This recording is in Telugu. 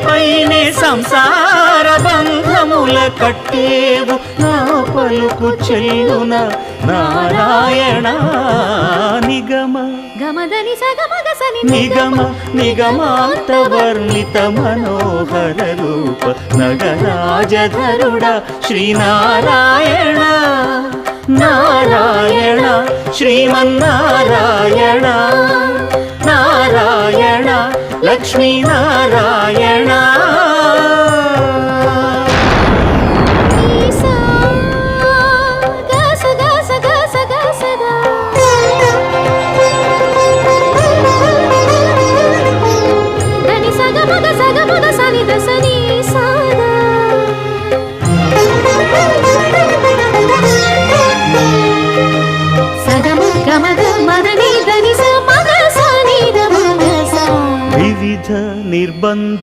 పైనే సంసార బంధముల కట్టేవు నా పలుకు చెల్లున నారాయణ నిగమ గమదని సగమగసని నిగమ నిగమాంత వర్ణిత మనోహర రూప నగరాజధరుడ శ్రీనారాయణ నారాయణ శ్రీమన్నారాయణ నారాయణ లక్ష్మీనారాయణ వివిధ నిర్బంధ